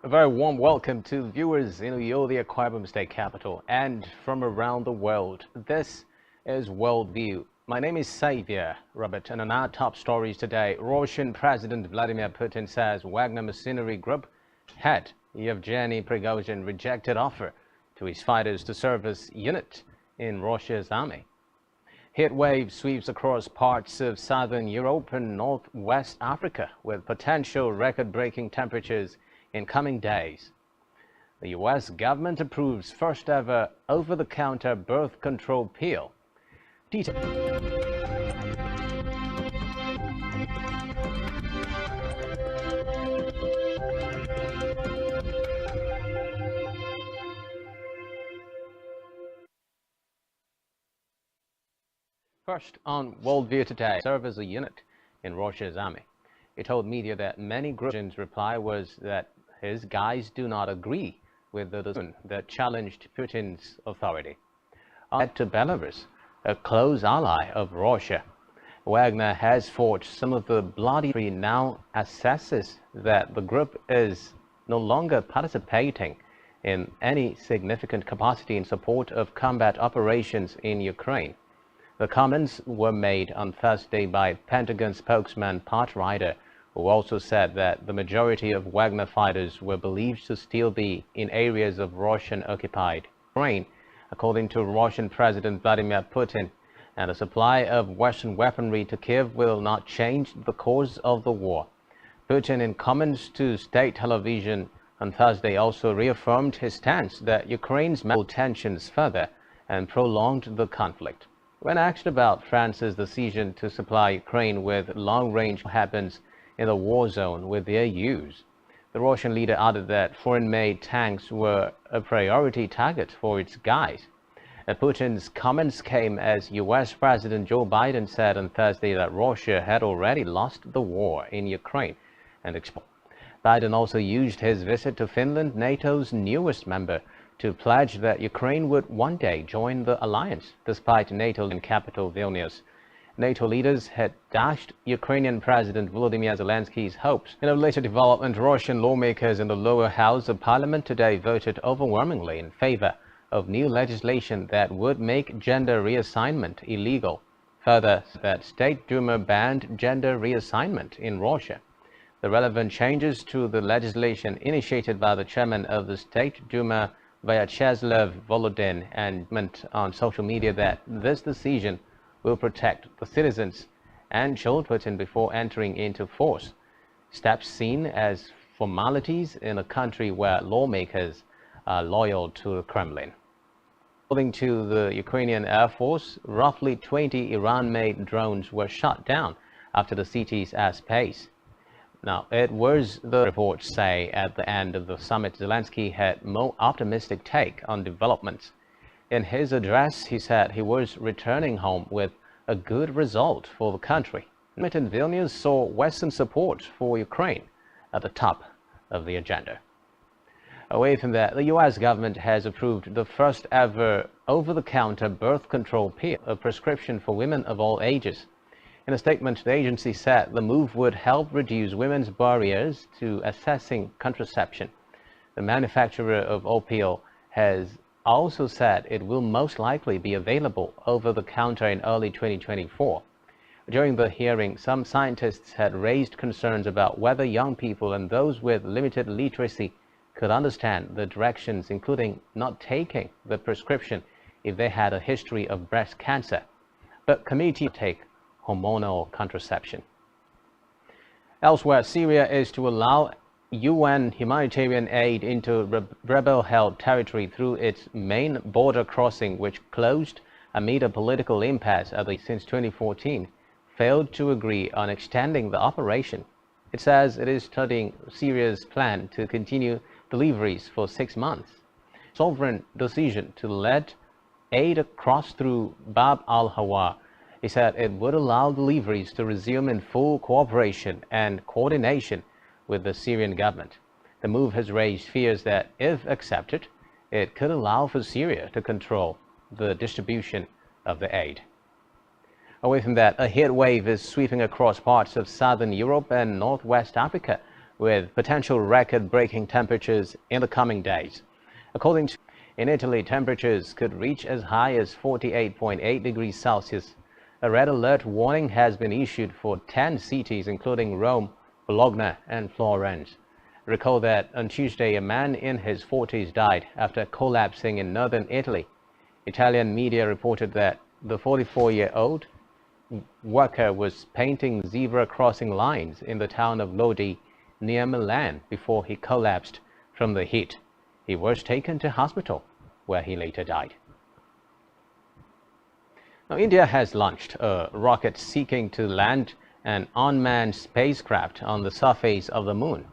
A very warm welcome to viewers in Uyo, the Akwa Ibom State capital, and from around the world. This is Worldview. My name is Xavier Robert, and on our top stories today, Russian President Vladimir Putin says Wagner Mercenary Group head Yevgeny Prigozhin rejected offer to his fighters to serve as unit in Russia's army. Heat wave sweeps across parts of southern Europe and northwest Africa, with potential record-breaking temperatures in coming days. The U.S. government approves first ever over-the-counter birth control pill. First on Worldview today, serve as a unit in Russia's army. He told media that many groups' reply was that his guys do not agree with the decision that challenged Putin's authority. On to Belarus, a close ally of Russia. Wagner has fought some of the bloody now assesses that the group is no longer participating in any significant capacity in support of combat operations in Ukraine. The comments were made on Thursday by Pentagon spokesman Pat Ryder, who also said that the majority of Wagner fighters were believed to still be in areas of Russian-occupied Ukraine, according to Russian President Vladimir Putin, and the supply of Western weaponry to Kiev will not change the course of the war. Putin, in comments to state television on Thursday, also reaffirmed his stance that Ukraine's tensions further and prolonged the conflict. When asked about France's decision to supply Ukraine with long-range weapons in the war zone with their use, the Russian leader added that foreign-made tanks were a priority target for its guys. Putin's comments came as U.S. President Joe Biden said on Thursday that Russia had already lost the war in Ukraine. And Biden also used his visit to Finland, NATO's newest member, to pledge that Ukraine would one day join the alliance, despite NATO in capital Vilnius. NATO leaders had dashed Ukrainian President Volodymyr Zelensky's hopes. In a later development, Russian lawmakers in the lower house of parliament today voted overwhelmingly in favor of new legislation that would make gender reassignment illegal. Further, that State Duma banned gender reassignment in Russia. The relevant changes to the legislation initiated by the chairman of the State Duma, Vyacheslav Volodin, and meant on social media that this decision will protect the citizens and children before entering into force, steps seen as formalities in a country where lawmakers are loyal to the Kremlin. According to the Ukrainian Air Force, roughly 20 Iran-made drones were shot down after the city's airspace. Now, it was, the reports say, at the end of the summit, Zelensky had a more optimistic take on developments. In his address, he said he was returning home with a good result for the country. Summit in Vilnius saw Western support for Ukraine at the top of the agenda. Away from that, the U.S. government has approved the first ever over-the-counter birth control pill, a prescription for women of all ages. In a statement, the agency said the move would help reduce women's barriers to accessing contraception. The manufacturer of Opill has also said it will most likely be available over the counter in early 2024. During the hearing, some scientists had raised concerns about whether young people and those with limited literacy could understand the directions, including not taking the prescription if they had a history of breast cancer, but committee take hormonal contraception. Elsewhere, Syria is to allow UN humanitarian aid into rebel-held territory through its main border crossing, which closed amid a political impasse since 2014, failed to agree on extending the operation. It says it is studying Syria's plan to continue deliveries for 6 months. Sovereign decision to let aid cross through Bab al-Hawa. He said it would allow deliveries to resume in full cooperation and coordination with the Syrian government. The move has raised fears that, if accepted, it could allow for Syria to control the distribution of the aid. Away from that, a heat wave is sweeping across parts of southern Europe and northwest Africa, with potential record-breaking temperatures in the coming days. According to in Italy, temperatures could reach as high as 48.8 degrees Celsius. A red alert warning has been issued for 10 cities, including Rome, Bologna, and Florence. Recall that on Tuesday, a man in his 40s died after collapsing in northern Italy. Italian media reported that the 44-year-old worker was painting zebra crossing lines in the town of Lodi, near Milan, before he collapsed from the heat. He was taken to hospital, where he later died. Now, India has launched a rocket seeking to land an unmanned spacecraft on the surface of the moon.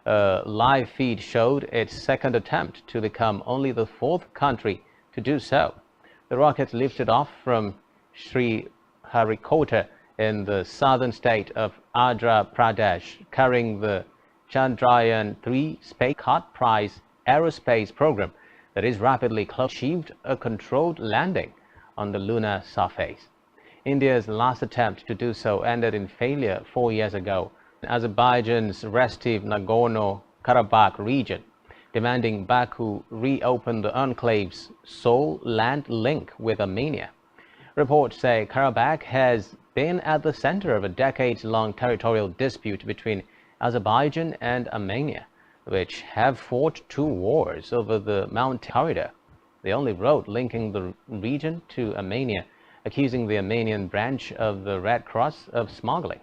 A live feed showed its second attempt to become only the 4th country to do so. The rocket lifted off from Sri Harikota in the southern state of Andhra Pradesh, carrying the Chandrayaan-3 Space Cart Prize aerospace program that is rapidly achieved a controlled landing on the lunar surface. India's last attempt to do so ended in failure 4 years ago in Azerbaijan's restive Nagorno-Karabakh region, demanding Baku reopen the enclave's sole land link with Armenia. Reports say Karabakh has been at the center of a decades-long territorial dispute between Azerbaijan and Armenia, which have fought 2 wars over the mountain corridor, the only road linking the region to Armenia, accusing the Armenian branch of the Red Cross of smuggling.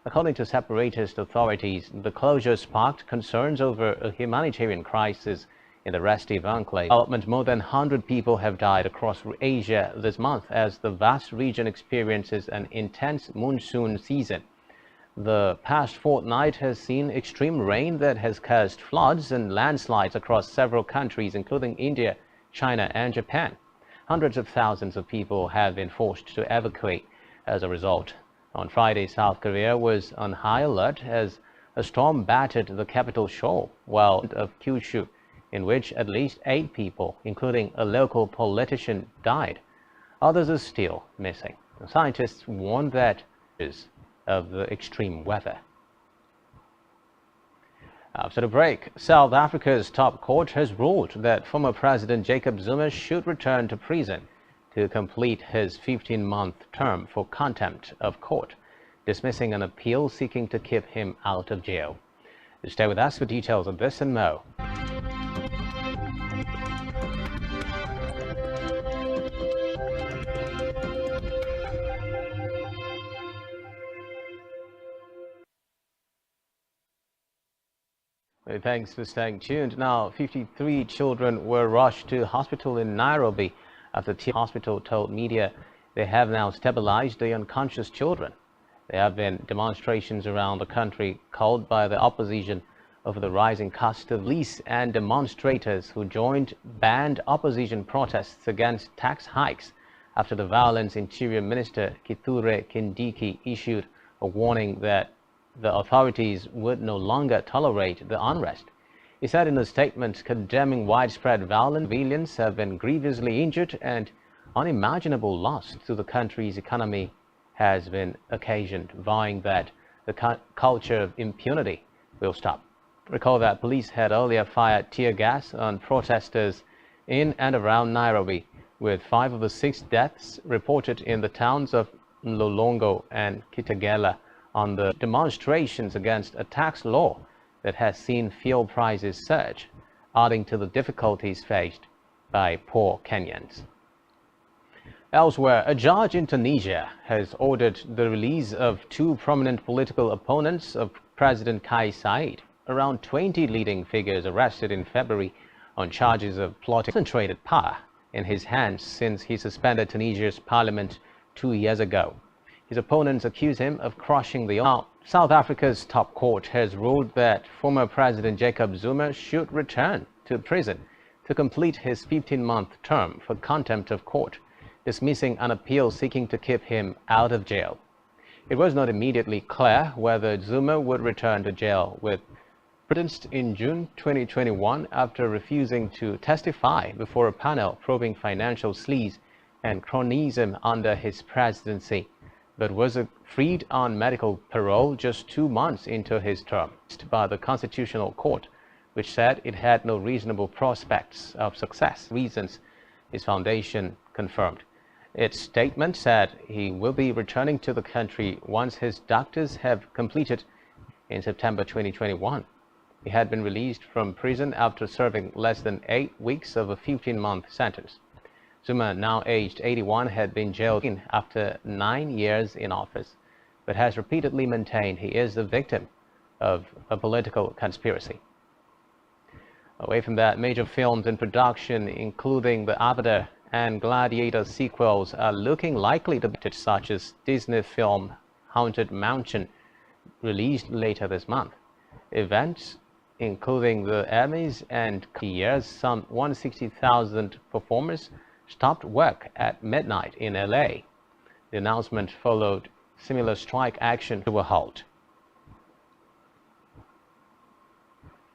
According to separatist authorities, the closure sparked concerns over a humanitarian crisis in the restive enclave. More than 100 people have died across Asia this month as the vast region experiences an intense monsoon season. The past fortnight has seen extreme rain that has caused floods and landslides across several countries, including India, China, and Japan. Hundreds of thousands of people have been forced to evacuate as a result. On Friday, South Korea was on high alert as a storm battered the capital Seoul, while of Kyushu, in which at least 8 people, including a local politician, died. Others are still missing. Scientists warn that of the extreme weather. After the break, South Africa's top court has ruled that former President Jacob Zuma should return to prison to complete his 15-month term for contempt of court, dismissing an appeal seeking to keep him out of jail. Stay with us for details of this and more. Thanks for staying tuned. Now, 53 children were rushed to hospital in Nairobi after the hospital told media they have now stabilized the unconscious children. There have been demonstrations around the country called by the opposition over the rising cost of lease, and demonstrators who joined banned opposition protests against tax hikes after the violence. Interior Minister Kithure Kindiki issued a warning that the authorities would no longer tolerate the unrest. He said in a statement condemning widespread violence, civilians have been grievously injured and unimaginable loss to the country's economy has been occasioned, vowing that the culture of impunity will stop. Recall that police had earlier fired tear gas on protesters in and around Nairobi, with 5 of the 6 deaths reported in the towns of Mlolongo and Kitengela on the demonstrations against a tax law that has seen fuel prices surge, adding to the difficulties faced by poor Kenyans. Elsewhere, a judge in Tunisia has ordered the release of 2 prominent political opponents of President Kais Saied, around 20 leading figures arrested in February on charges of plotting concentrated power in his hands since he suspended Tunisia's parliament 2 years ago. His opponents accuse him of crushing the now, South Africa's top court has ruled that former President Jacob Zuma should return to prison to complete his 15-month term for contempt of court, dismissing an appeal seeking to keep him out of jail. It was not immediately clear whether Zuma would return to jail, with sentenced in June 2021 after refusing to testify before a panel probing financial sleaze and cronyism under his presidency, but was freed on medical parole just 2 months into his term by the Constitutional Court, which said it had no reasonable prospects of success, reasons his foundation confirmed. Its statement said he will be returning to the country once his doctors have completed in September 2021. He had been released from prison after serving less than 8 weeks of a 15-month sentence. Zuma, now aged 81, had been jailed after 9 years in office, but has repeatedly maintained he is the victim of a political conspiracy. Away from that, major films in production, including the Avatar and Gladiator sequels, are looking likely to be such as Disney film Haunted Mansion, released later this month. Events including the Emmys and years, some 160,000 performers stopped work at midnight in LA. The announcement followed similar strike action to a halt.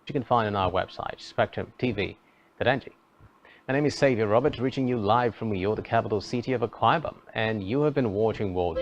You can find on our website, SpectrumTV.ng. My name is Xavier Roberts, reaching you live from Uyo, the capital city of Akwa Ibom, and you have been watching World.